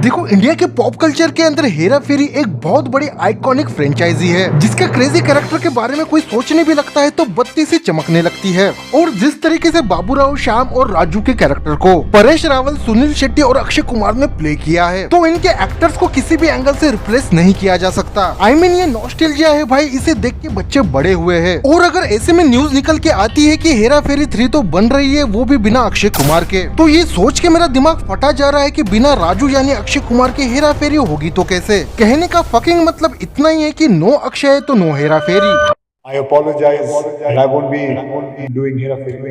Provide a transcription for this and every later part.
देखो, इंडिया के pop culture के अंदर हेरा फेरी एक बहुत बड़ी आइकॉनिक फ्रेंचाइजी है, जिसके क्रेजी कैरेक्टर के बारे में कोई सोचने भी लगता है तो बत्ती सी चमकने लगती है। और जिस तरीके से बाबूराव, श्याम और राजू के कैरेक्टर को परेश रावल, सुनील शेट्टी और अक्षय कुमार ने प्ले किया है, तो इनके एक्टर्स को किसी भी एंगल से रिप्लेस नहीं किया जा सकता। ये नॉस्टैल्जिया है भाई, इसे देख के बच्चे बड़े हुए हैं। और अगर ऐसे में न्यूज निकल के आती है कि हेरा फेरी 3 तो बन रही है, वो भी बिना अक्षय कुमार के, तो ये सोच के मेरा दिमाग फटा जा रहा है कि बिना राजू यानी अक्षय कुमार के हेरा फेरी होगी तो कैसे। कहने का फकिंग मतलब इतना ही है कि नो अक्षय तो no Hera Pheri. I apologize and I won't be doing Hera Fairy.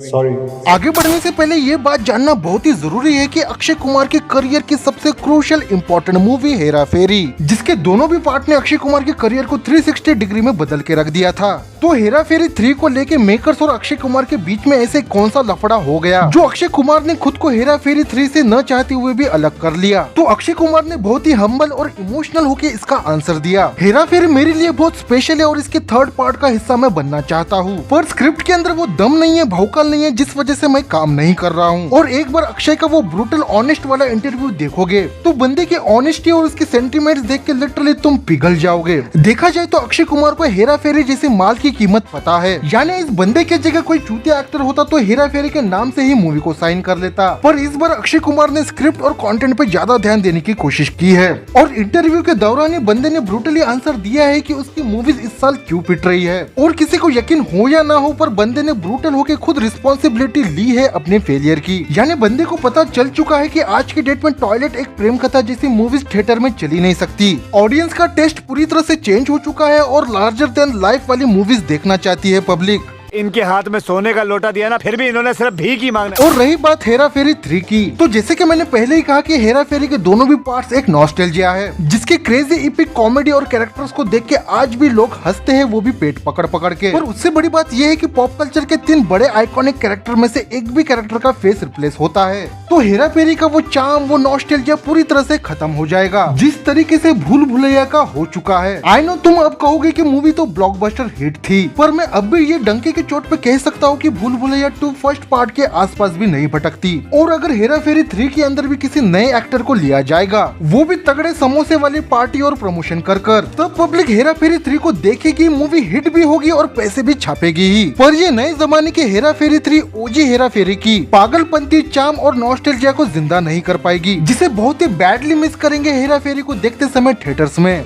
Sorry. आगे बढ़ने से पहले ये बात जानना बहुत ही जरूरी है कि अक्षय कुमार के करियर की सबसे क्रूशियल इम्पोर्टेंट मूवी हेरा फेरी, जिसके दोनों भी पार्ट ने अक्षय कुमार के करियर को 360 डिग्री में बदल के रख दिया था। तो हेरा फेरी 3 को लेके मेकर्स और अक्षय कुमार के बीच में ऐसे कौन सा लफड़ा हो गया जो अक्षय कुमार ने खुद को हेरा फेरी 3 से न चाहते हुए भी अलग कर लिया। तो अक्षय कुमार ने बहुत ही हम्बल और इमोशनल होकर इसका आंसर दिया। हेरा फेरी मेरे लिए बहुत स्पेशल है और इसके थर्ड पार्ट का हिस्सा मैं बनना चाहता हूँ, पर स्क्रिप्ट के अंदर वो दम नहीं है, भौकाल नहीं है, जिस वजह से मैं काम नहीं कर रहा हूँ। और एक बार अक्षय का वो ब्रूटल ऑनेस्ट वाला इंटरव्यू देखोगे तो बंदे की ऑनेस्टी और उसके सेंटीमेंट्स देख के लिटरली तुम पिघल जाओगे। देखा जाए तो अक्षय कुमार को हेरा फेरी जैसे माल की कीमत पता है, यानी इस बंदे के जगह कोई चूतिया एक्टर होता तो हेरा फेरी के नाम से ही मूवी को साइन कर लेता। पर इस बार अक्षय कुमार ने स्क्रिप्ट और कंटेंट पे ज्यादा ध्यान देने की कोशिश की है। और इंटरव्यू के दौरान ही बंदे ने ब्रूटली आंसर दिया है कि उसकी मूवीज इस साल क्यों पिट रही है। और किसी को यकीन हो या ना हो, पर बंदे ने ब्रूटल होकर खुद रिस्पॉन्सिबिलिटी ली है अपने फेलियर की। यानी बंदे को पता चल चुका है कि आज की डेट में टॉयलेट एक प्रेम कथा जैसी मूवीज थिएटर में चली नहीं सकती। ऑडियंस का टेस्ट पूरी तरह से चेंज हो चुका है और लार्जर देन लाइफ वाली मूवीज देखना चाहती है पब्लिक। इनके हाथ में सोने का लोटा दिया ना, फिर भी इन्होंने सिर्फ भीख ही मांगना। और रही बात हेरा फेरी 3 की, तो जैसे कि मैंने पहले ही कहा कि हेरा फेरी के दोनों भी पार्ट्स एक नॉस्टैल्जिया है, जिसके क्रेजी इपिक कॉमेडी और कैरेक्टर्स को देख के आज भी लोग हंसते हैं, वो भी पेट पकड़ पकड़ के। और उससे बड़ी बात यह है कि पॉप कल्चर के 3 बड़े आइकॉनिक कैरेक्टर में से एक भी कैरेक्टर का फेस रिप्लेस होता है, तो हेरा फेरी का वो चार्म, वो नॉस्टैल्जिया पूरी तरह से खत्म हो जाएगा, जिस तरीके से भूल भुलैया का हो चुका है। आई नो तुम अब कहोगे कि मूवी तो ब्लॉकबस्टर हिट थी, पर मैं अब भी ये डंके की चोट पे कह सकता कि भूल भुलैया 2 फर्स्ट पार्ट के आसपास भी नहीं भटकती। और अगर हेरा फेरी 3 के अंदर भी किसी नए एक्टर को लिया जाएगा, वो भी तगड़े समोसे वाली पार्टी और प्रमोशन कर तब पब्लिक हेरा फेरी 3 को देखेगी, मूवी हिट भी होगी और पैसे भी छापेगी ही। पर ये नए जमाने के हेरा फेरी 3 ओजी हेरा फेरी की पागलपंती, चार्म और नॉस्टैल्जिया को जिंदा नहीं कर पाएगी, जिसे बहुत ही बैडली मिस करेंगे हेरा फेरी को देखते समय थिएटर्स में।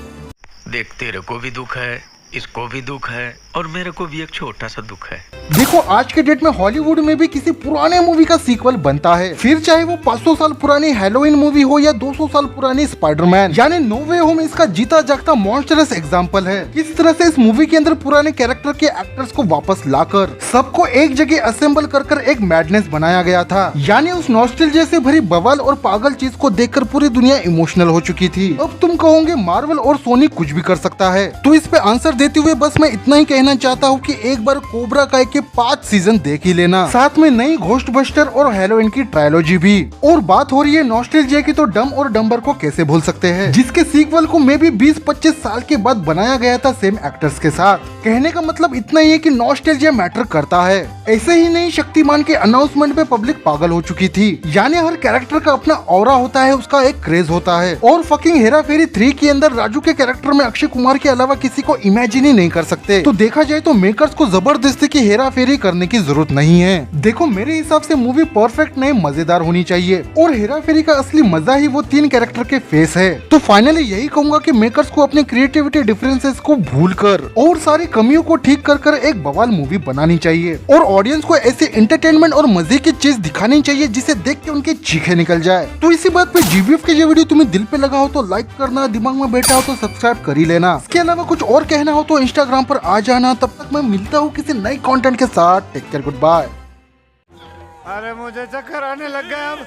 देख, तेरे को भी दुख है, इसको भी दुख है और मेरे को भी एक छोटा सा दुख है। देखो, आज के डेट में हॉलीवुड में भी किसी पुराने मूवी का सीक्वल बनता है, फिर चाहे वो 500 साल पुरानी हैलोवीन मूवी हो या 200 साल पुरानी स्पाइडरमैन, यानी नो वे होम इसका जीता जागता मॉन्स्टरस एग्जांपल है। किस तरह से इस मूवी के अंदर पुराने कैरेक्टर के एक्टर्स को वापस लाकर सबको एक जगह असेंबल कर एक मैडनेस बनाया गया था। यानी उस नॉस्टैल्जिया से भरी बवाल और पागल चीज को देखकर पूरी दुनिया इमोशनल हो चुकी थी। अब तुम कहोगे मार्वल और सोनी कुछ भी कर सकता है, तो इस पे आंसर देते हुए बस मैं इतना ही कहना चाहता हूँ कि एक बार कोबरा काय के 5 सीजन देख ही लेना, साथ में नई घोस्टबस्टर और हैलोवीन की ट्रायलॉजी भी। और बात हो रही है नॉस्टैल्जिया की, तो डम और डम्बर को कैसे भूल सकते हैं, जिसके सीक्वल को मे भी 20-25 साल के बाद बनाया गया था सेम एक्टर्स के साथ। कहने का मतलब इतना ही है कि नॉस्टैल्जिया मैटर करता है। ऐसे ही नहीं, शक्तिमान के अनाउंसमेंट पे पब्लिक पागल हो चुकी थी। यानी हर कैरेक्टर का अपना ऑरा होता है, उसका एक क्रेज होता है। और फकिंग हेरा फेरी 3 के अंदर राजू के कैरेक्टर में अक्षय कुमार के अलावा किसी को इमेजिन ही नहीं कर सकते। तो देखा जाए तो मेकर्स को जबरदस्ती की हेरा फेरी करने की जरूरत नहीं है। देखो, मेरे हिसाब से मूवी परफेक्ट नहीं, मजेदार होनी चाहिए। और हेरा फेरी का असली मजा ही वो 3 कैरेक्टर के फेस है। तो फाइनली यही कहूंगा कि मेकर्स को अपने क्रिएटिविटी डिफरेंसेस को भूलकर और सारी कमियों को ठीक कर एक बवाल मूवी बनानी चाहिए। और ऑडियंस को ऐसे एंटरटेनमेंट और मजे की चीज दिखानी चाहिए जिसे देख के उनके चीखे निकल जाए। तो इसी बात पे जीवीएफ के ये वीडियो तुम्हें दिल पे लगा हो तो लाइक करना, दिमाग में बैठा हो तो सब्सक्राइब कर ही लेना। इसके अलावा कुछ और कहना हो तो इंस्टाग्राम पर आ जाना। तब तक मैं मिलता हूँ किसी नए कंटेंट के साथ। Take care, good bye. अरे मुझे चक्कर आने लग गया अब।